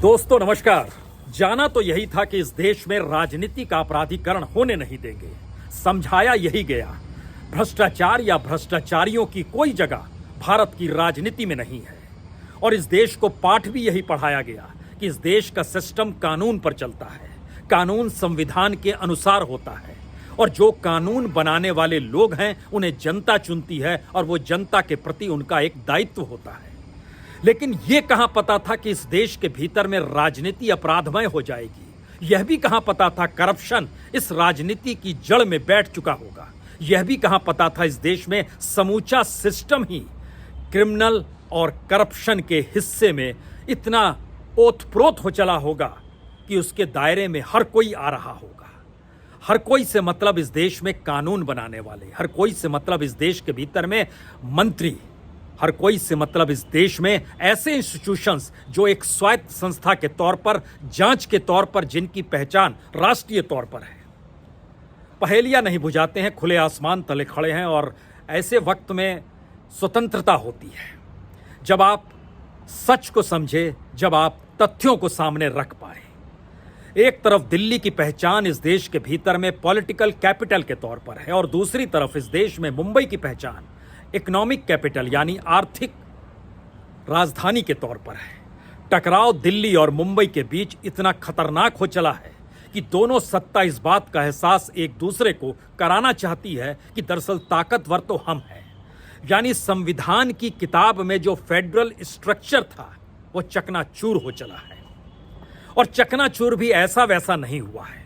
दोस्तों नमस्कार। जाना तो यही था कि इस देश में राजनीति का अपराधीकरण होने नहीं देंगे। समझाया यही गया। भ्रष्टाचार या भ्रष्टाचारियों की कोई जगह भारत की राजनीति में नहीं है। और इस देश को पाठ भी यही पढ़ाया गया कि इस देश का सिस्टम कानून पर चलता है। कानून संविधान के अनुसार होता है और जो कानून बनाने वाले लोग हैं उन्हें जनता चुनती है और वो जनता के प्रति उनका एक दायित्व होता है। लेकिन यह कहां पता था कि इस देश के भीतर में राजनीति अपराधमय हो जाएगी। यह भी कहां पता था करप्शन इस राजनीति की जड़ में बैठ चुका होगा। यह भी कहां पता था इस देश में समूचा सिस्टम ही क्रिमिनल और करप्शन के हिस्से में इतना ओतप्रोत हो चला होगा कि उसके दायरे में हर कोई आ रहा होगा। हर कोई से मतलब इस देश में कानून बनाने वाले, हर कोई से मतलब इस देश के भीतर में मंत्री, हर कोई से मतलब इस देश में ऐसे इंस्टीट्यूशंस जो एक स्वायत्त संस्था के तौर पर, जांच के तौर पर, जिनकी पहचान राष्ट्रीय तौर पर है। पहेलियां नहीं बुझाते हैं, खुले आसमान तले खड़े हैं और ऐसे वक्त में स्वतंत्रता होती है जब आप सच को समझे, जब आप तथ्यों को सामने रख पाए। एक तरफ दिल्ली की पहचान इस देश के भीतर में पॉलिटिकल कैपिटल के तौर पर है और दूसरी तरफ इस देश में मुंबई की पहचान इकोनॉमिक कैपिटल यानी आर्थिक राजधानी के तौर पर है। टकराव दिल्ली और मुंबई के बीच इतना खतरनाक हो चला है कि दोनों सत्ता इस बात का एहसास एक दूसरे को कराना चाहती है कि दरअसल ताकतवर तो हम हैं। यानी संविधान की किताब में जो फेडरल स्ट्रक्चर था वो चकनाचूर हो चला है। और चकनाचूर भी ऐसा वैसा नहीं हुआ है,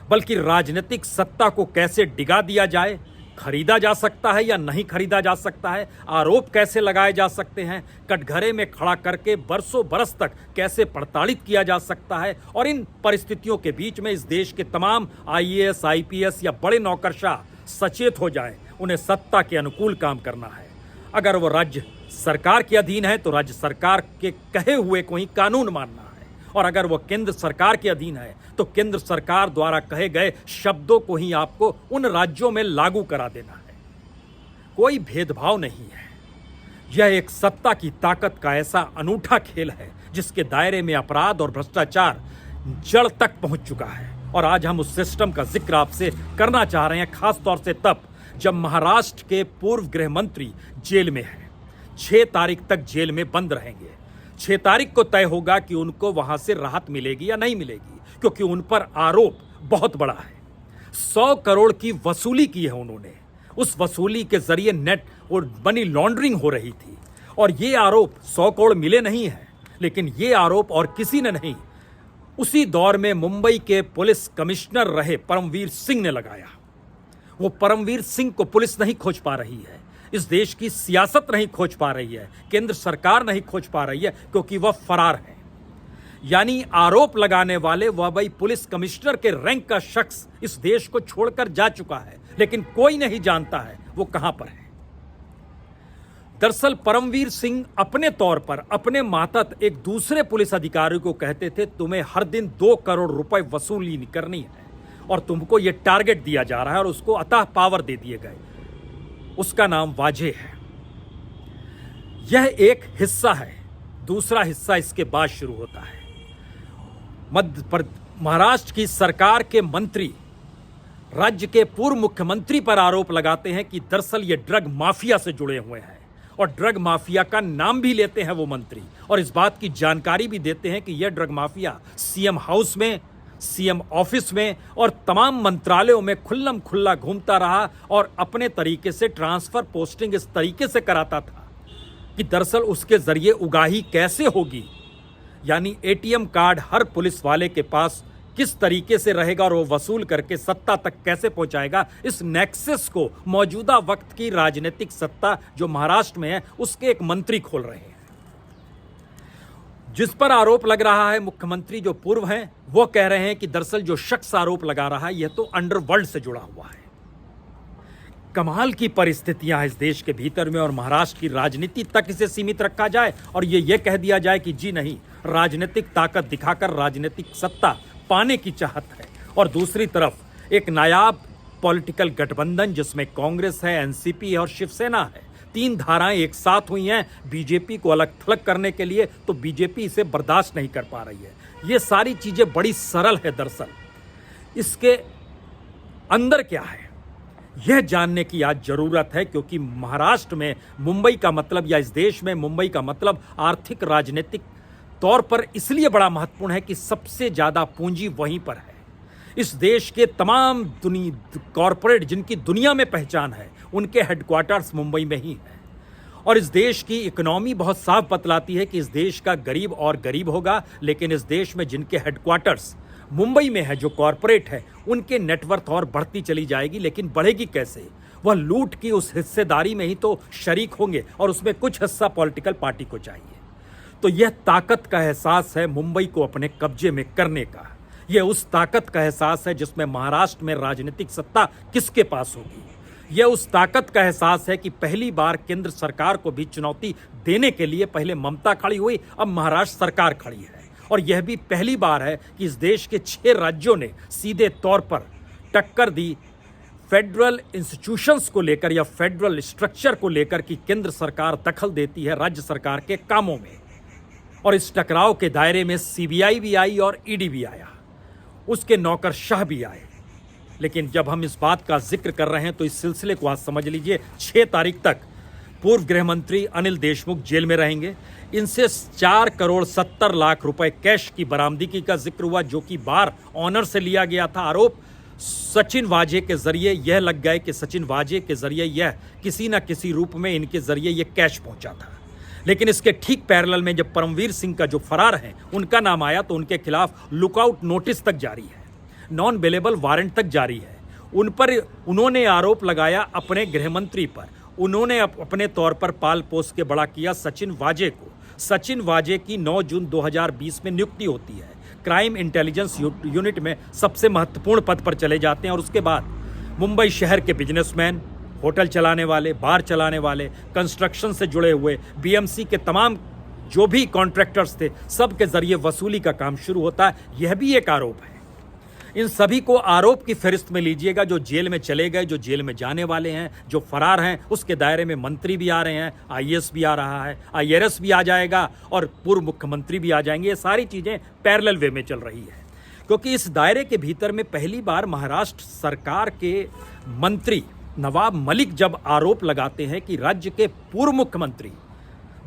बल्कि राजनीतिक सत्ता को कैसे डिगा दिया जाए, खरीदा जा सकता है या नहीं खरीदा जा सकता है, आरोप कैसे लगाए जा सकते हैं, कटघरे में खड़ा करके बरसों बरस तक कैसे प्रताड़ित किया जा सकता है। और इन परिस्थितियों के बीच में इस देश के तमाम आईएएस, आईपीएस या बड़े नौकरशाह सचेत हो जाएं, उन्हें सत्ता के अनुकूल काम करना है। अगर वो राज्य सरकार के अधीन है तो राज्य सरकार के कहे हुए को ही कानून मानना है, और अगर वो केंद्र सरकार के अधीन है तो केंद्र सरकार द्वारा कहे गए शब्दों को ही आपको उन राज्यों में लागू करा देना है। कोई भेदभाव नहीं है। यह एक सत्ता की ताकत का ऐसा अनूठा खेल है जिसके दायरे में अपराध और भ्रष्टाचार जड़ तक पहुंच चुका है। और आज हम उस सिस्टम का जिक्र आपसे करना चाह रहे हैं, खास तौर से तब जब महाराष्ट्र के पूर्व गृह मंत्री जेल में हैं। 6 तारीख तक जेल में बंद रहेंगे। 6 तारीख को तय होगा कि उनको वहां से राहत मिलेगी या नहीं मिलेगी, क्योंकि उन पर आरोप बहुत बड़ा है। 100 करोड़ की वसूली की है उन्होंने। उस वसूली के जरिए नेट और मनी लॉन्ड्रिंग हो रही थी। और ये आरोप 100 करोड़ मिले नहीं है, लेकिन ये आरोप और किसी ने नहीं, उसी दौर में मुंबई के पुलिस कमिश्नर रहे परमवीर सिंह ने लगाया। वो परमवीर सिंह को पुलिस नहीं खोज पा रही है, इस देश की सियासत नहीं खोज पा रही है, केंद्र सरकार नहीं खोज पा रही है, क्योंकि वह फरार है। यानी आरोप लगाने वाले वह भाई पुलिस कमिश्नर के रैंक का शख्स इस देश को छोड़कर जा चुका है, लेकिन कोई नहीं जानता है वो कहां पर है। दरअसल परमवीर सिंह अपने तौर पर अपने मातहत एक दूसरे पुलिस अधिकारी को कहते थे, तुम्हें हर दिन 2 करोड़ रुपए वसूली करनी है और तुमको यह टारगेट दिया जा रहा है, और उसको अतः पावर दे दिए गए। उसका नाम वाजे है। यह एक हिस्सा है। दूसरा हिस्सा इसके बाद शुरू होता है। महाराष्ट्र की सरकार के मंत्री राज्य के पूर्व मुख्यमंत्री पर आरोप लगाते हैं कि दरअसल ये ड्रग माफिया से जुड़े हुए हैं, और ड्रग माफिया का नाम भी लेते हैं वो मंत्री, और इस बात की जानकारी भी देते हैं कि यह ड्रग माफिया सीएम हाउस में, सीएम ऑफिस में और तमाम मंत्रालयों में खुल्लम खुल्ला घूमता रहा और अपने तरीके से ट्रांसफर पोस्टिंग इस तरीके से कराता था कि दरअसल उसके जरिए उगाही कैसे होगी, यानी एटीएम कार्ड हर पुलिस वाले के पास किस तरीके से रहेगा और वो वसूल करके सत्ता तक कैसे पहुंचाएगा। इस नेक्सस को मौजूदा वक्त की राजनीतिक सत्ता जो महाराष्ट्र में है उसके एक मंत्री खोल रहे हैं। जिस पर आरोप लग रहा है, मुख्यमंत्री जो पूर्व हैं वो कह रहे हैं कि दरअसल जो शख्स आरोप लगा रहा है यह तो अंडरवर्ल्ड से जुड़ा हुआ है। कमाल की परिस्थितियां हैं इस देश के भीतर में, और महाराष्ट्र की राजनीति तक इसे सीमित रखा जाए और ये कह दिया जाए कि जी नहीं, राजनीतिक ताकत दिखाकर राजनीतिक सत्ता पाने की चाहत है। और दूसरी तरफ एक नायाब पॉलिटिकल गठबंधन जिसमें कांग्रेस है, एनसीपी है और शिवसेना है, 3 धाराएं एक साथ हुई हैं बीजेपी को अलग थलग करने के लिए, तो बीजेपी इसे बर्दाश्त नहीं कर पा रही है। ये सारी चीजें बड़ी सरल है। दरअसल इसके अंदर क्या है यह जानने की आज जरूरत है, क्योंकि महाराष्ट्र में मुंबई का मतलब, या इस देश में मुंबई का मतलब आर्थिक राजनीतिक तौर पर इसलिए बड़ा महत्वपूर्ण है कि सबसे ज्यादा पूंजी वहीं पर है। इस देश के तमाम कॉरपोरेट जिनकी दुनिया में पहचान है, उनके हेडक्वार्टर्स मुंबई में ही है। और इस देश की इकोनॉमी बहुत साफ बतलाती है कि इस देश का गरीब और गरीब होगा, लेकिन इस देश में जिनके हेडक्वार्टर्स मुंबई में है, जो कॉरपोरेट है, उनके नेटवर्थ और बढ़ती चली जाएगी। लेकिन बढ़ेगी कैसे? वह लूट की उस हिस्सेदारी में ही तो शरीक होंगे, और उसमें कुछ हिस्सा पॉलिटिकल पार्टी को चाहिए। तो यह ताकत का एहसास है मुंबई को अपने कब्जे में करने का। यह उस ताकत का एहसास है जिसमें महाराष्ट्र में राजनीतिक सत्ता किसके पास होगी। यह उस ताकत का एहसास है कि पहली बार केंद्र सरकार को भी चुनौती देने के लिए पहले ममता खड़ी हुई, अब महाराष्ट्र सरकार खड़ी है। और यह भी पहली बार है कि इस देश के 6 राज्यों ने सीधे तौर पर टक्कर दी फेडरल इंस्टीट्यूशंस को लेकर या फेडरल स्ट्रक्चर को लेकर कि केंद्र सरकार दखल देती है राज्य सरकार के कामों में। और इस टकराव के दायरे में सीबीआई भी आई और ईडी भी आया, उसके नौकरशाह भी आए। लेकिन जब हम इस बात का जिक्र कर रहे हैं तो इस सिलसिले को आज समझ लीजिए। 6 तारीख तक पूर्व गृह मंत्री अनिल देशमुख जेल में रहेंगे। इनसे 4 करोड़ 70 लाख रुपए कैश की बरामदगी का जिक्र हुआ, जो कि बार ऑनर से लिया गया था। आरोप सचिन वाजे के जरिए यह लग गए कि सचिन वाजे के जरिए यह किसी न किसी रूप में इनके जरिए यह कैश पहुंचा था। लेकिन इसके ठीक पैरेलल में जब परमवीर सिंह का जो फरार है उनका नाम आया, तो उनके खिलाफ लुकआउट नोटिस तक जारी है, नॉन बेलेबल वारंट तक जारी है। उन पर उन्होंने आरोप लगाया अपने गृह मंत्री पर। उन्होंने अपने तौर पर पाल पोस के बड़ा किया सचिन वाजे को। सचिन वाजे की 9 जून 2020 में नियुक्ति होती है। क्राइम इंटेलिजेंस यूनिट में सबसे महत्वपूर्ण पद पर चले जाते हैं। और उसके बाद मुंबई शहर के बिजनेसमैन, होटल चलाने वाले, बार चलाने वाले, कंस्ट्रक्शन से जुड़े हुए, बीएमसी के तमाम जो भी कॉन्ट्रैक्टर्स थे, सब के जरिए वसूली का काम शुरू होता है। यह भी एक आरोप है। इन सभी को आरोप की फहरिस्त में लीजिएगा। जो जेल में चले गए, जो जेल में जाने वाले हैं, जो फरार हैं, उसके दायरे में मंत्री भी आ रहे हैं, आईएएस भी आ रहा है, आईआरएस भी आ जाएगा और पूर्व मुख्यमंत्री भी आ जाएंगे। ये सारी चीज़ें पैरेलल वे में चल रही है, क्योंकि इस दायरे के भीतर में पहली बार महाराष्ट्र सरकार के मंत्री नवाब मलिक जब आरोप लगाते हैं कि राज्य के पूर्व मुख्यमंत्री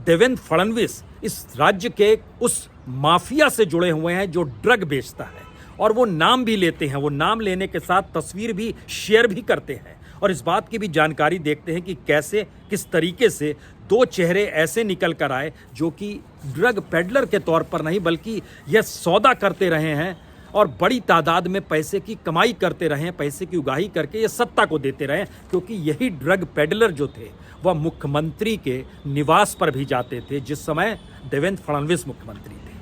देवेंद्र फडणवीस इस राज्य के उस माफिया से जुड़े हुए हैं जो ड्रग बेचता है, और वो नाम भी लेते हैं। वो नाम लेने के साथ तस्वीर भी शेयर भी करते हैं। और इस बात की भी जानकारी देखते हैं कि कैसे किस तरीके से 2 चेहरे ऐसे निकल कर आए जो कि ड्रग पेडलर के तौर पर नहीं, बल्कि यह सौदा करते रहे हैं और बड़ी तादाद में पैसे की कमाई करते रहे, पैसे की उगाही करके ये सत्ता को देते रहे। क्योंकि यही ड्रग पेडलर जो थे वह मुख्यमंत्री के निवास पर भी जाते थे जिस समय देवेंद्र फडणवीस मुख्यमंत्री थे।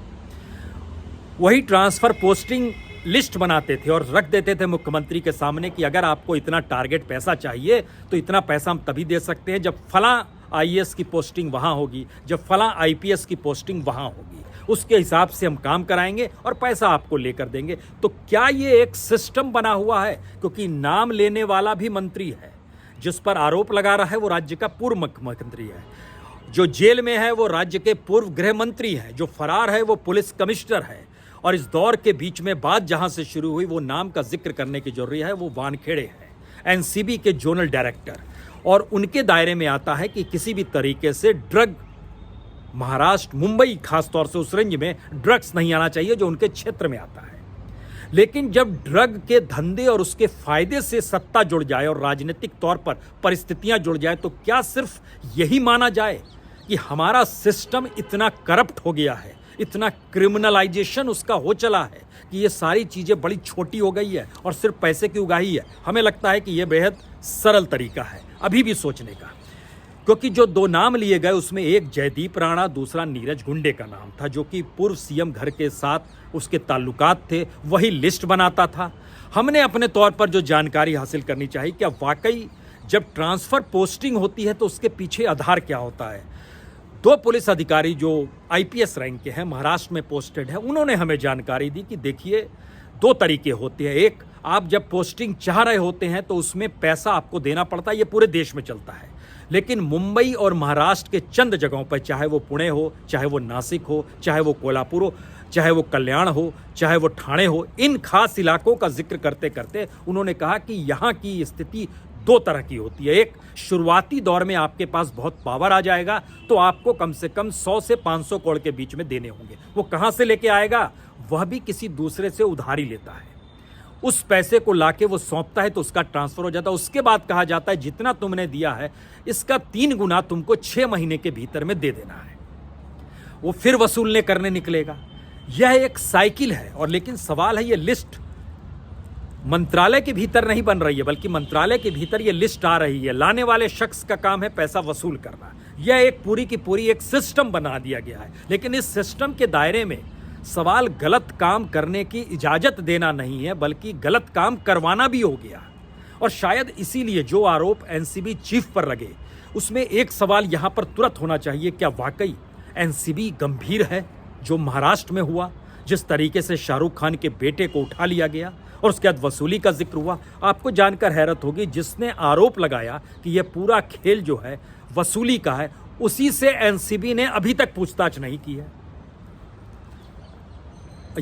वही ट्रांसफर पोस्टिंग लिस्ट बनाते थे और रख देते थे मुख्यमंत्री के सामने कि अगर आपको इतना टारगेट पैसा चाहिए तो इतना पैसा हम तभी दे सकते हैं जब फलां आईएएस की पोस्टिंग वहाँ होगी, जब फलां आईपीएस की पोस्टिंग वहाँ होगी। उसके हिसाब से हम काम कराएंगे और पैसा आपको लेकर देंगे। तो क्या ये एक सिस्टम बना हुआ है? क्योंकि नाम लेने वाला भी मंत्री है, जिस पर आरोप लगा रहा है वो राज्य का पूर्व मुख्यमंत्री है, जो जेल में है वो राज्य के पूर्व गृह मंत्री है, जो फरार है वो पुलिस कमिश्नर है। और इस दौर के बीच में बात जहां से शुरू हुई, वो नाम का जिक्र करने की जरूरी है, वो वानखेड़े है, एनसीबी के जोनल डायरेक्टर। और उनके दायरे में आता है कि किसी भी तरीके से ड्रग महाराष्ट्र, मुंबई खासतौर से उस रेंज में ड्रग्स नहीं आना चाहिए जो उनके क्षेत्र में आता है। लेकिन जब ड्रग के धंधे और उसके फायदे से सत्ता जुड़ जाए और राजनीतिक तौर पर परिस्थितियां जुड़ जाए, तो क्या सिर्फ यही माना जाए कि हमारा सिस्टम इतना करप्ट हो गया है, इतना क्रिमिनलाइजेशन उसका हो चला है कि ये सारी चीज़ें बड़ी छोटी हो गई है और सिर्फ पैसे की उगाही है? हमें लगता है कि ये बेहद सरल तरीका है अभी भी सोचने का। क्योंकि जो 2 नाम लिए गए उसमें एक जयदीप राणा, दूसरा नीरज गुंडे का नाम था, जो कि पूर्व सीएम घर के साथ उसके ताल्लुकात थे, वही लिस्ट बनाता था। हमने अपने तौर पर जो जानकारी हासिल करनी चाहिए, क्या वाकई जब ट्रांसफ़र पोस्टिंग होती है तो उसके पीछे आधार क्या होता है? 2 पुलिस अधिकारी जो आईपीएस रैंक के हैं, महाराष्ट्र में पोस्टेड है, उन्होंने हमें जानकारी दी कि देखिए 2 तरीके होते हैं। एक, आप जब पोस्टिंग चाह रहे होते हैं तो उसमें पैसा आपको देना पड़ता है, ये पूरे देश में चलता है। लेकिन मुंबई और महाराष्ट्र के चंद जगहों पर, चाहे वो पुणे हो, चाहे वो नासिक हो, चाहे वो कोल्हापुर हो, चाहे वो कल्याण हो, चाहे वो ठाणे हो, इन खास इलाकों का जिक्र करते करते उन्होंने कहा कि यहाँ की स्थिति दो तरह की होती है। एक, शुरुआती दौर में आपके पास बहुत पावर आ जाएगा तो आपको कम से कम 100 से 500 करोड़ के बीच में देने होंगे। वो कहाँ से लेके आएगा? वह भी किसी दूसरे से उधारी लेता है, उस पैसे को लाके वो सौंपता है तो उसका ट्रांसफर हो जाता है। उसके बाद कहा जाता है जितना तुमने दिया है इसका 3 गुना तुमको 6 महीने के भीतर में दे देना है। वो फिर वसूलने करने निकलेगा। यह एक साइकिल है। और लेकिन सवाल है, ये लिस्ट मंत्रालय के भीतर नहीं बन रही है, बल्कि मंत्रालय के भीतर ये लिस्ट आ रही है। लाने वाले शख्स का काम है पैसा वसूल करना। यह एक पूरी की पूरी एक सिस्टम बना दिया गया है। लेकिन इस सिस्टम के दायरे में सवाल गलत काम करने की इजाजत देना नहीं है, बल्कि गलत काम करवाना भी हो गया। और शायद इसीलिए जो आरोप एनसीबी चीफ पर लगे, उसमें एक सवाल यहां पर तुरंत होना चाहिए, क्या वाकई एनसीबी गंभीर है? जो महाराष्ट्र में हुआ, जिस तरीके से शाहरुख खान के बेटे को उठा लिया गया और उसके बाद वसूली का जिक्र हुआ, आपको जानकर हैरत होगी, जिसने आरोप लगाया कि यह पूरा खेल जो है वसूली का है, उसी से एनसीबी ने अभी तक पूछताछ नहीं की है।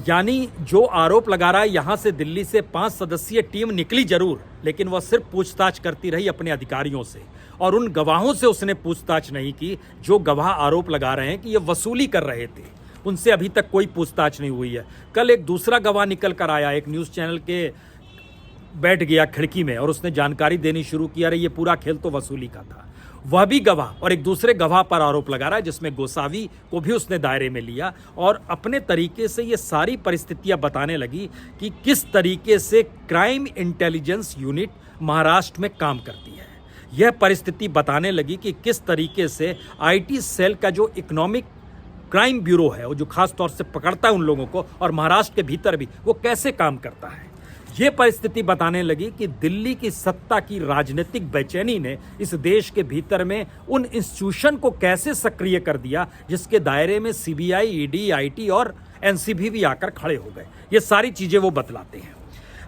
यानी जो आरोप लगा रहा है, यहां से दिल्ली से 5 सदस्यीय टीम निकली जरूर, लेकिन वह सिर्फ पूछताछ करती रही अपने अधिकारियों से, और उन गवाहों से उसने पूछताछ नहीं की जो गवाह आरोप लगा रहे हैं कि ये वसूली कर रहे थे। उनसे अभी तक कोई पूछताछ नहीं हुई है। कल एक दूसरा गवाह निकल कर आया, एक न्यूज़ चैनल के बैठ गया खिड़की में और उसने जानकारी देनी शुरू की, अरे ये पूरा खेल तो वसूली का था। वह भी गवाह और एक दूसरे गवाह पर आरोप लगा रहा है, जिसमें गोसावी को भी उसने दायरे में लिया और अपने तरीके से ये सारी परिस्थितियां बताने लगी कि किस तरीके से क्राइम इंटेलिजेंस यूनिट महाराष्ट्र में काम करती है। यह परिस्थिति बताने लगी कि किस तरीके से आईटी सेल का जो इकोनॉमिक क्राइम ब्यूरो है, वो जो खास तौर से पकड़ता है उन लोगों को, और महाराष्ट्र के भीतर भी वो कैसे काम करता है। ये परिस्थिति बताने लगी कि दिल्ली की सत्ता की राजनीतिक बेचैनी ने इस देश के भीतर में उन इंस्टीट्यूशन को कैसे सक्रिय कर दिया, जिसके दायरे में सीबीआई, ईडी, आईटी और एनसीबी भी आकर खड़े हो गए। ये सारी चीजें वो बतलाते हैं।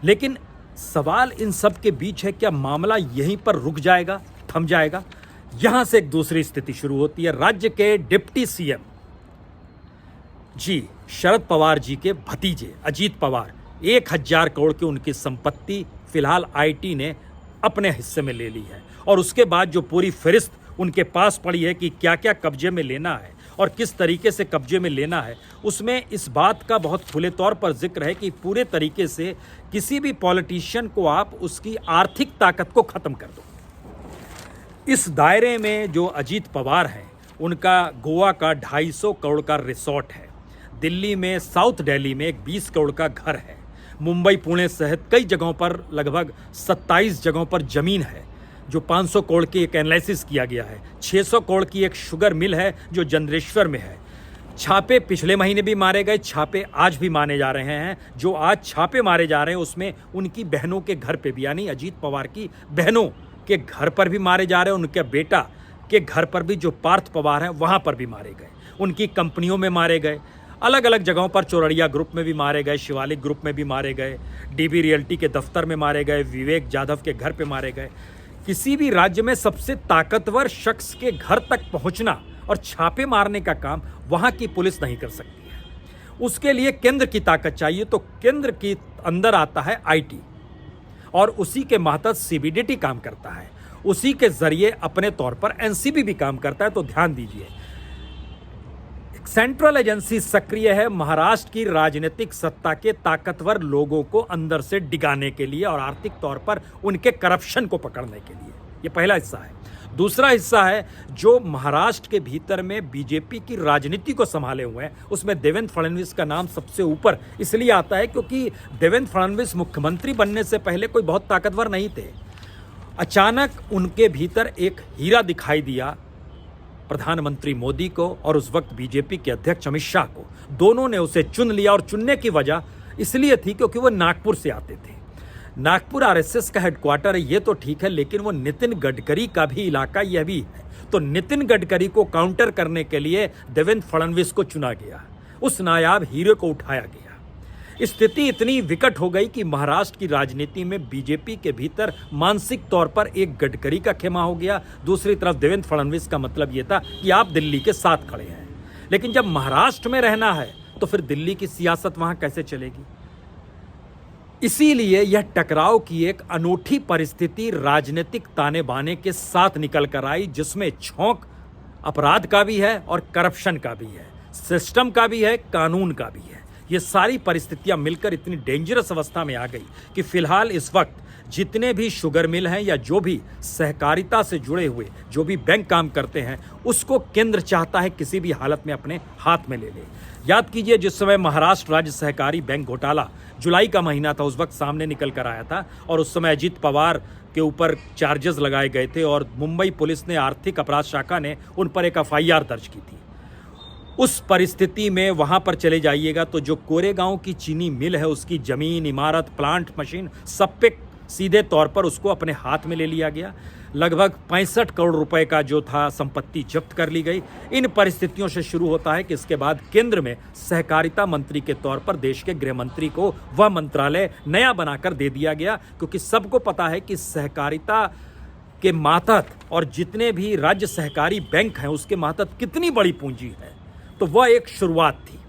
लेकिन सवाल इन सब के बीच है, क्या मामला यहीं पर रुक जाएगा, थम जाएगा? यहां से एक दूसरी स्थिति शुरू होती है। राज्य के डिप्टी सीएम जी शरद पवार जी के भतीजे अजीत पवार, 1000 करोड़ की उनकी संपत्ति फिलहाल आईटी ने अपने हिस्से में ले ली है। और उसके बाद जो पूरी फहरिस्त उनके पास पड़ी है कि क्या क्या कब्जे में लेना है और किस तरीके से कब्जे में लेना है, उसमें इस बात का बहुत खुले तौर पर जिक्र है कि पूरे तरीके से किसी भी पॉलिटिशियन को आप उसकी आर्थिक ताकत को खत्म कर दो। इस दायरे में जो अजीत पवार हैं, उनका गोवा का 250 करोड़ का रिसोर्ट है, दिल्ली में साउथ दिल्ली में एक 20 करोड़ का घर है, मुंबई, पुणे सहित कई जगहों पर लगभग 27 जगहों पर जमीन है जो 500 करोड़ की एक एनालिसिस किया गया है। 600 करोड़ की एक शुगर मिल है जो चंद्रेश्वर में है। छापे पिछले महीने भी मारे गए, छापे आज भी मारे जा रहे हैं। जो आज छापे मारे जा रहे हैं उसमें उनकी बहनों के घर पे भी, यानी अजीत पवार की बहनों के घर पर भी मारे जा रहे हैं, उनके बेटा के घर पर भी जो पार्थ पवार हैं वहाँ पर भी मारे गए, उनकी कंपनियों में मारे गए, अलग अलग जगहों पर चौरड़िया ग्रुप में भी मारे गए, शिवालिक ग्रुप में भी मारे गए, डीबी रियल्टी के दफ्तर में मारे गए, विवेक जाधव के घर पे मारे गए। किसी भी राज्य में सबसे ताकतवर शख्स के घर तक पहुंचना और छापे मारने का काम वहां की पुलिस नहीं कर सकती है। उसके लिए केंद्र की ताकत चाहिए, तो केंद्र के अंदर आता है आईटी और उसी के मातहत सीबीडीटी काम करता है, उसी के जरिए अपने तौर पर एनसीबी भी काम करता है। तो ध्यान दीजिए, सेंट्रल एजेंसी सक्रिय है महाराष्ट्र की राजनीतिक सत्ता के ताकतवर लोगों को अंदर से डिगाने के लिए और आर्थिक तौर पर उनके करप्शन को पकड़ने के लिए। ये पहला हिस्सा है। दूसरा हिस्सा है जो महाराष्ट्र के भीतर में बीजेपी की राजनीति को संभाले हुए हैं, उसमें देवेंद्र फडणवीस का नाम सबसे ऊपर इसलिए आता है क्योंकि देवेंद्र फडणवीस मुख्यमंत्री बनने से पहले कोई बहुत ताकतवर नहीं थे। अचानक उनके भीतर एक हीरा दिखाई दिया प्रधानमंत्री मोदी को और उस वक्त बीजेपी के अध्यक्ष अमित शाह को। दोनों ने उसे चुन लिया और चुनने की वजह इसलिए थी क्योंकि वो नागपुर से आते थे। नागपुर आरएसएस का हेडक्वार्टर है, ये तो ठीक है, लेकिन वो नितिन गडकरी का भी इलाका यह भी है। तो नितिन गडकरी को काउंटर करने के लिए देवेंद्र फडणवीस को चुना गया, उस नायाब हीरे को उठाया गया। स्थिति इतनी विकट हो गई कि महाराष्ट्र की राजनीति में बीजेपी के भीतर मानसिक तौर पर एक गडकरी का खेमा हो गया, दूसरी तरफ देवेंद्र फडणवीस का मतलब यह था कि आप दिल्ली के साथ खड़े हैं। लेकिन जब महाराष्ट्र में रहना है तो फिर दिल्ली की सियासत वहां कैसे चलेगी? इसीलिए यह टकराव की एक अनूठी परिस्थिति राजनीतिक ताने बाने के साथ निकल कर आई, जिसमें छौंक अपराध का भी है और करप्शन का भी है, सिस्टम का भी है, कानून का भी है। ये सारी परिस्थितियां मिलकर इतनी डेंजरस अवस्था में आ गई कि फिलहाल इस वक्त जितने भी शुगर मिल हैं या जो भी सहकारिता से जुड़े हुए जो भी बैंक काम करते हैं, उसको केंद्र चाहता है किसी भी हालत में अपने हाथ में ले ले। याद कीजिए, जिस समय महाराष्ट्र राज्य सहकारी बैंक घोटाला जुलाई का महीना था, उस वक्त सामने निकल कर आया था और उस समय अजीत पवार के ऊपर चार्जेस लगाए गए थे और मुंबई पुलिस ने, आर्थिक अपराध शाखा ने उन पर एक एफआईआर दर्ज की थी। उस परिस्थिति में वहां पर चले जाइएगा तो जो कोरेगांव की चीनी मिल है, उसकी जमीन, इमारत, प्लांट, मशीन, सब पे सीधे तौर पर उसको अपने हाथ में ले लिया गया। लगभग 65 करोड़ रुपए का जो था संपत्ति जब्त कर ली गई। इन परिस्थितियों से शुरू होता है कि इसके बाद केंद्र में सहकारिता मंत्री के तौर पर देश के गृह मंत्री को वह मंत्रालय नया बनाकर दे दिया गया, क्योंकि सबको पता है कि सहकारिता के मातहत और जितने भी राज्य सहकारी बैंक हैं उसके मातहत कितनी बड़ी पूंजी है। तो वह एक शुरुआत थी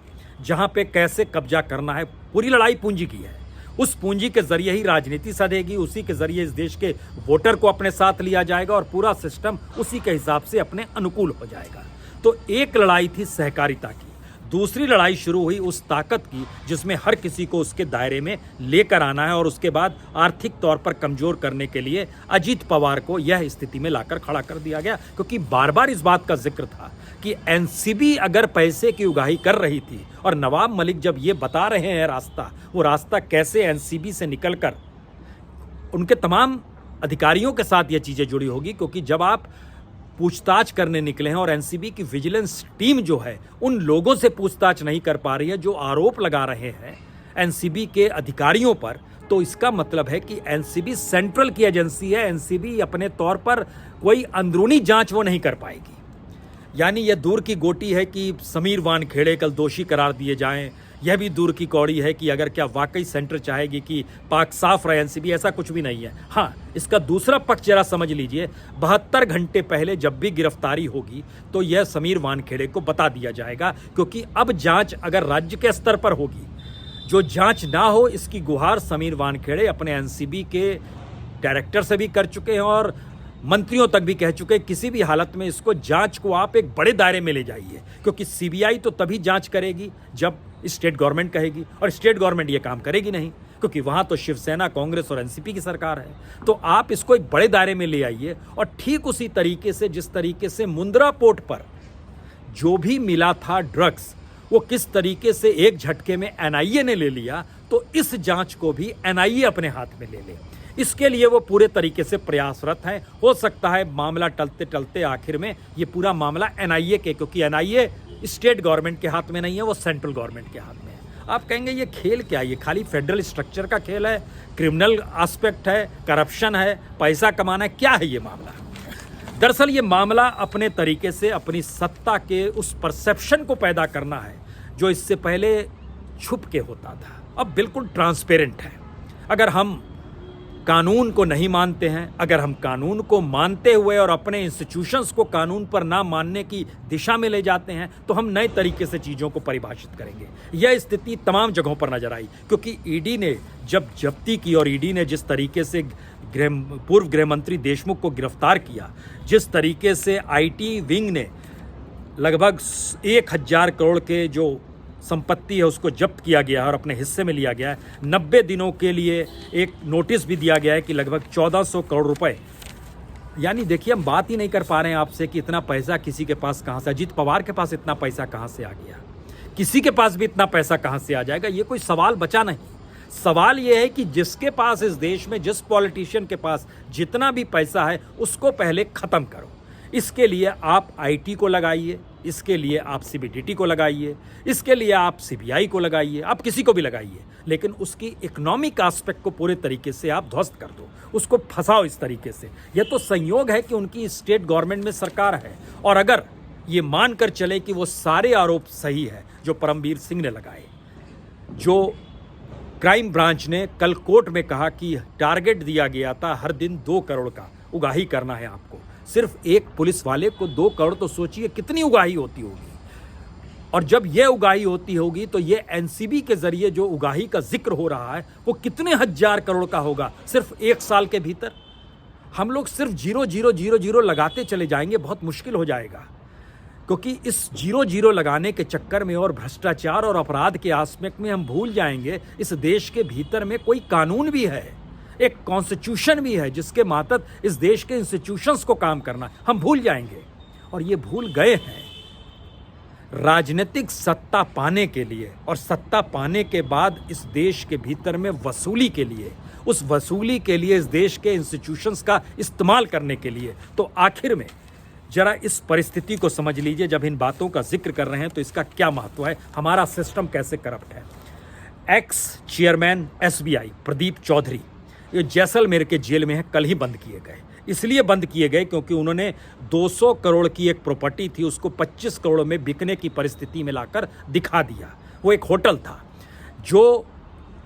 जहां पे कैसे कब्जा करना है, पूरी लड़ाई पूंजी की है। उस पूंजी के जरिए ही राजनीति सधेगी, उसी के जरिए इस देश के वोटर को अपने साथ लिया जाएगा और पूरा सिस्टम उसी के हिसाब से अपने अनुकूल हो जाएगा। तो एक लड़ाई थी सहकारिता की, दूसरी लड़ाई शुरू हुई उस ताकत की जिसमें हर किसी को उसके दायरे में लेकर आना है और उसके बाद आर्थिक तौर पर कमजोर करने के लिए अजीत पवार को यह स्थिति में लाकर खड़ा कर दिया गया। क्योंकि बार बार इस बात का जिक्र था कि एनसीबी अगर पैसे की उगाही कर रही थी और नवाब मलिक जब ये बता रहे हैं रास्ता, वो रास्ता कैसे एनसीबी से निकलकर उनके तमाम अधिकारियों के साथ ये चीज़ें जुड़ी होगी। क्योंकि जब आप पूछताछ करने निकले हैं और एनसीबी की विजिलेंस टीम जो है उन लोगों से पूछताछ नहीं कर पा रही है जो आरोप लगा रहे हैं एनसीबी के अधिकारियों पर, तो इसका मतलब है कि एनसीबी सेंट्रल की एजेंसी है। एनसीबी अपने तौर पर कोई अंदरूनी जांच वो नहीं कर पाएगी। यानी यह दूर की गोटी है कि समीर वानखेड़े कल दोषी करार दिए जाएं, यह भी दूर की कौड़ी है कि अगर क्या वाकई सेंटर चाहेगी कि पाक साफ रहे एनसीबी, ऐसा कुछ भी नहीं है। हाँ, इसका दूसरा पक्ष जरा समझ लीजिए, 72 घंटे पहले जब भी गिरफ्तारी होगी तो यह समीर वानखेड़े को बता दिया जाएगा। क्योंकि अब जांच अगर राज्य के स्तर पर होगी, जो जांच ना हो इसकी गुहार समीर वानखेड़े अपने एनसीबी के डायरेक्टर से भी कर चुके हैं और मंत्रियों तक भी कह चुके हैं किसी भी हालत में इसको जांच को आप एक बड़े दायरे में ले जाइए। क्योंकि सीबीआई तो तभी जांच करेगी जब स्टेट गवर्नमेंट कहेगी, और स्टेट गवर्नमेंट ये काम करेगी नहीं क्योंकि वहां तो शिवसेना, कांग्रेस और एनसीपी की सरकार है। तो आप इसको एक बड़े दायरे में ले आइए। और ठीक उसी तरीके से जिस तरीके से मुंद्रा पोर्ट पर जो भी मिला था ड्रग्स, वो किस तरीके से एक झटके में एनआईए ने ले लिया, तो इस जांच को भी एनआईए अपने हाथ में ले ले। इसके लिए वो पूरे तरीके से प्रयासरत हैं। हो सकता है मामला टलते टलते आखिर में ये पूरा मामला एनआईए के, क्योंकि एनआईए स्टेट गवर्नमेंट के हाथ में नहीं है, वो सेंट्रल गवर्नमेंट के हाथ में है। आप कहेंगे ये खेल क्या है? ये खाली फेडरल स्ट्रक्चर का खेल है, क्रिमिनल एस्पेक्ट है, करप्शन है, पैसा कमाना है, क्या है ये मामला? दरअसल ये मामला अपने तरीके से अपनी सत्ता के उस परसेप्शन को पैदा करना है जो इससे पहले छुप के होता था, अब बिल्कुल ट्रांसपेरेंट है। अगर हम कानून को नहीं मानते हैं, अगर हम कानून को मानते हुए और अपने इंस्टीट्यूशंस को कानून पर ना मानने की दिशा में ले जाते हैं, तो हम नए तरीके से चीज़ों को परिभाषित करेंगे। यह स्थिति तमाम जगहों पर नजर आई, क्योंकि ईडी ने जब जब्ती की और ईडी ने जिस तरीके से पूर्व गृह मंत्री देशमुख को गिरफ्तार किया, जिस तरीके से आईटी विंग ने लगभग 1000 करोड़ के जो संपत्ति है उसको जब्त किया गया और अपने हिस्से में लिया गया है। 90 दिनों के लिए एक नोटिस भी दिया गया है कि लगभग 1400 करोड़ रुपए। यानी देखिए, हम बात ही नहीं कर पा रहे हैं आपसे कि इतना पैसा किसी के पास कहाँ से, अजीत पवार के पास इतना पैसा कहाँ से आ गया, किसी के पास भी इतना पैसा कहाँ से आ जाएगा, ये कोई सवाल बचा नहीं। सवाल ये है कि जिसके पास इस देश में, जिस पॉलिटिशियन के पास जितना भी पैसा है उसको पहले खत्म करो। इसके लिए आप आईटी को लगाइए, इसके लिए आप सीबीडीटी को लगाइए, इसके लिए आप सीबीआई को लगाइए, आप किसी को भी लगाइए, लेकिन उसकी इकोनॉमिक एस्पेक्ट को पूरे तरीके से आप ध्वस्त कर दो, उसको फंसाओ इस तरीके से। यह तो संयोग है कि उनकी स्टेट गवर्नमेंट में सरकार है, और अगर ये मानकर चले कि वो सारे आरोप सही है जो परमवीर सिंह ने लगाए, जो क्राइम ब्रांच ने कल कोर्ट में कहा कि टारगेट दिया गया था हर दिन 2 करोड़ का उगाही करना है आपको। सिर्फ एक पुलिस वाले को 2 करोड़, तो सोचिए कितनी उगाही होती होगी। और जब यह उगाही होती होगी तो ये एनसीबी के जरिए जो उगाही का जिक्र हो रहा है वो कितने हजार करोड़ का होगा सिर्फ 1 साल के भीतर। हम लोग सिर्फ 0,0,0,0 लगाते चले जाएंगे, बहुत मुश्किल हो जाएगा, क्योंकि इस 0,0 लगाने के चक्कर में और भ्रष्टाचार और अपराध के आस्पेक्ट में हम भूल जाएंगे इस देश के भीतर में कोई कानून भी है, एक कॉन्स्टिट्यूशन भी है जिसके मातहत इस देश के इंस्टीट्यूशंस को काम करना हम भूल जाएंगे। और ये भूल गए हैं राजनीतिक सत्ता पाने के लिए, और सत्ता पाने के बाद इस देश के भीतर में वसूली के लिए, उस वसूली के लिए इस देश के इंस्टीट्यूशंस का इस्तेमाल करने के लिए। तो आखिर में जरा इस परिस्थिति को समझ लीजिए, जब इन बातों का जिक्र कर रहे हैं तो इसका क्या महत्व है, हमारा सिस्टम कैसे करप्ट है। Ex chairman SBI Pradeep Chaudhary ये जैसलमेर के जेल में है, कल ही बंद किए गए। इसलिए बंद किए गए क्योंकि उन्होंने 200 करोड़ की एक प्रॉपर्टी थी उसको 25 करोड़ में बिकने की परिस्थिति में लाकर दिखा दिया। वो एक होटल था, जो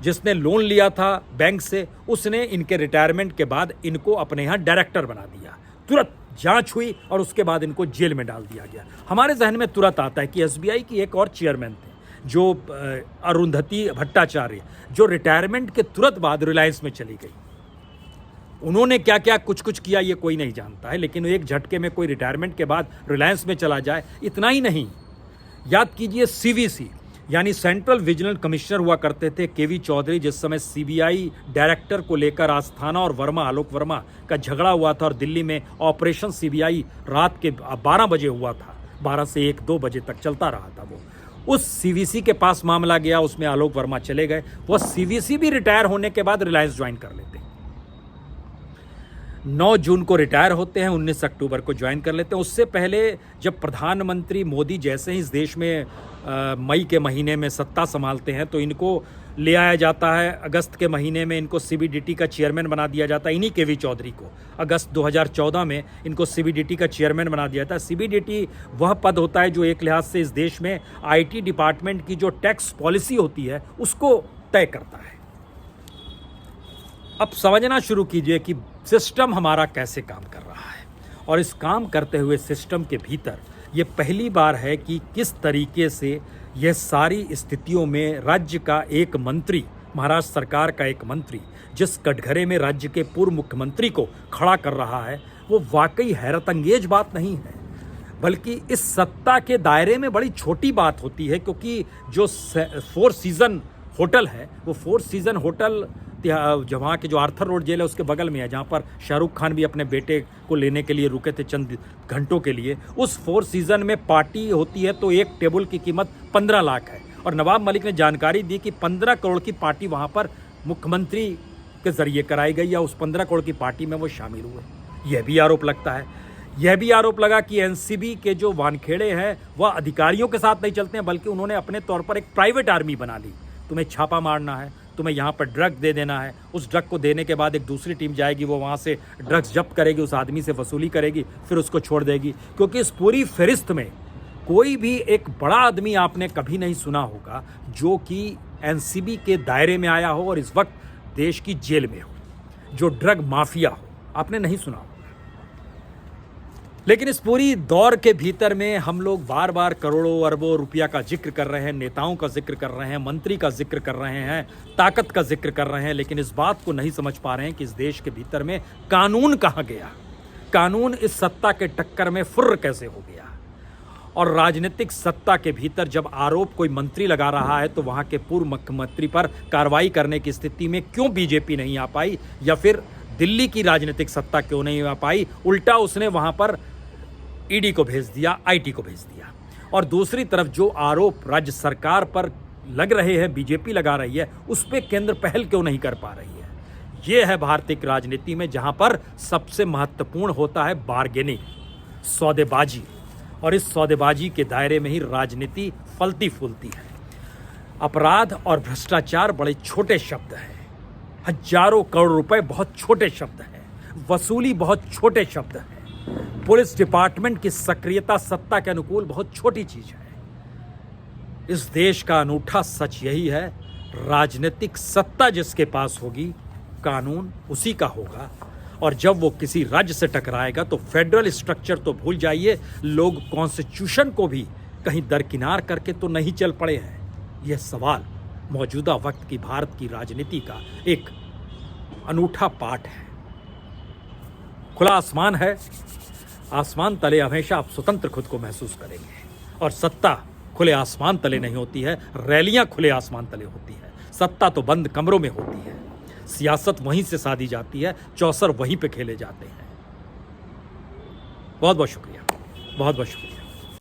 जिसने लोन लिया था बैंक से, उसने इनके रिटायरमेंट के बाद इनको अपने यहाँ डायरेक्टर बना दिया। तुरंत जांच हुई और उसके बाद इनको जेल में डाल दिया गया। हमारे जहन में तुरंत आता है कि एसबीआई की एक और चेयरमैन थे जो अरुंधति भट्टाचार्य, जो रिटायरमेंट के तुरंत बाद रिलायंस में चली गई। उन्होंने क्या क्या कुछ किया ये कोई नहीं जानता है, लेकिन एक झटके में कोई रिटायरमेंट के बाद रिलायंस में चला जाए, इतना ही नहीं। याद कीजिए सीवीसी यानी सेंट्रल विजिलेंस कमिश्नर हुआ करते थे केवी चौधरी, जिस समय सीबीआई डायरेक्टर को लेकर आस्थाना और वर्मा, आलोक वर्मा का झगड़ा हुआ था और दिल्ली में ऑपरेशन सीबीआई रात के 12 बजे हुआ था, 12 से 1-2 बजे तक चलता रहा था। वो उस सीवीसी के पास मामला गया, उसमें आलोक वर्मा चले गए। वो सीवीसी भी रिटायर होने के बाद रिलायंस ज्वाइन कर लेते हैं। 9 जून को रिटायर होते हैं, 19 अक्टूबर को ज्वाइन कर लेते हैं। उससे पहले जब प्रधानमंत्री मोदी जैसे ही इस देश में मई के महीने में सत्ता संभालते हैं तो इनको ले आया जाता है। अगस्त के महीने में इनको सीबीडीटी का चेयरमैन बना दिया जाता है, इन्हीं केवी चौधरी को। अगस्त 2014 में इनको सीबीडीटी का चेयरमैन बना दिया जाता है। सीबीडीटी वह पद होता है जो एक लिहाज से इस देश में आईटी डिपार्टमेंट की जो टैक्स पॉलिसी होती है उसको तय करता है। अब समझना शुरू कीजिए कि सिस्टम हमारा कैसे काम कर रहा है, और इस काम करते हुए सिस्टम के भीतर ये पहली बार है कि किस तरीके से यह सारी स्थितियों में राज्य का एक मंत्री, महाराष्ट्र सरकार का एक मंत्री, जिस कटघरे में राज्य के पूर्व मुख्यमंत्री को खड़ा कर रहा है, वो वाकई हैरत अंगेज बात नहीं है, बल्कि इस सत्ता के दायरे में बड़ी छोटी बात होती है। क्योंकि जो 4 सीजन होटल है, वो 4 सीजन होटल वहाँ के जो आर्थर रोड जेल है उसके बगल में है, जहाँ पर शाहरुख खान भी अपने बेटे को लेने के लिए रुके थे चंद घंटों के लिए। उस 4 सीजन में पार्टी होती है तो एक टेबल की कीमत 15 लाख है, और नवाब मलिक ने जानकारी दी कि 15 करोड़ की पार्टी वहाँ पर मुख्यमंत्री के जरिए कराई गई, या उस 15 करोड़ की पार्टी में वो शामिल हुए। यह भी आरोप लगता है। यह भी आरोप लगा कि एनसीबी के जो वानखेड़े हैं वह अधिकारियों के साथ नहीं चलते हैं, बल्कि उन्होंने अपने तौर पर एक प्राइवेट आर्मी बना ली। तुम्हें छापा मारना है, तुम्हें यहाँ पर ड्रग दे देना है, उस ड्रग को देने के बाद एक दूसरी टीम जाएगी, वो वहाँ से ड्रग्स जब्त करेगी, उस आदमी से वसूली करेगी, फिर उसको छोड़ देगी। क्योंकि इस पूरी फहरिस्त में कोई भी एक बड़ा आदमी आपने कभी नहीं सुना होगा जो कि एनसीबी के दायरे में आया हो और इस वक्त देश की जेल में हो, जो ड्रग माफिया हो, आपने नहीं सुना होगा। लेकिन इस पूरी दौर के भीतर में हम लोग बार बार करोड़ों अरबों रुपया का जिक्र कर रहे हैं, नेताओं का जिक्र कर रहे हैं, मंत्री का जिक्र कर रहे हैं, ताकत का जिक्र कर रहे हैं, लेकिन इस बात को नहीं समझ पा रहे हैं कि इस देश के भीतर में कानून कहाँ गया, कानून इस सत्ता के टक्कर में फुर्र कैसे हो गया। और राजनीतिक सत्ता के भीतर जब आरोप कोई मंत्री लगा रहा है तो वहाँ के पूर्व मुख्यमंत्री पर कार्रवाई करने की स्थिति में क्यों बीजेपी नहीं आ पाई, या फिर दिल्ली की राजनीतिक सत्ता क्यों नहीं आ पाई। उल्टा उसने वहाँ पर ईडी को भेज दिया, आईटी को भेज दिया। और दूसरी तरफ जो आरोप राज्य सरकार पर लग रहे हैं, बीजेपी लगा रही है, उस पर केंद्र पहल क्यों नहीं कर पा रही है। ये है भारतीय राजनीति में जहां पर सबसे महत्वपूर्ण होता है बार्गेनिंग, सौदेबाजी, और इस सौदेबाजी के दायरे में ही राजनीति फलती फूलती है। अपराध और भ्रष्टाचार बड़े छोटे शब्द हैं, हजारों करोड़ रुपए बहुत छोटे शब्द हैं, वसूली बहुत छोटे शब्द हैं, पुलिस डिपार्टमेंट की सक्रियता सत्ता के अनुकूल बहुत छोटी चीज है। इस देश का अनूठा सच यही है राजनीतिक सत्ता जिसके पास होगी, कानून उसी का होगा। और जब वो किसी राज्य से टकराएगा तो फेडरल स्ट्रक्चर तो भूल जाइए, लोग कॉन्स्टिट्यूशन को भी कहीं दरकिनार करके तो नहीं चल पड़े हैं। यह सवाल मौजूदा वक्त की भारत की राजनीति का एक अनूठा पाठ है। खुला आसमान है, आसमान तले हमेशा आप स्वतंत्र खुद को महसूस करेंगे। और सत्ता खुले आसमान तले नहीं होती है, रैलियां खुले आसमान तले होती है। सत्ता तो बंद कमरों में होती है, सियासत वहीं से साधी जाती है, चौसर वहीं पे खेले जाते हैं। बहुत बहुत शुक्रिया, बहुत बहुत शुक्रिया।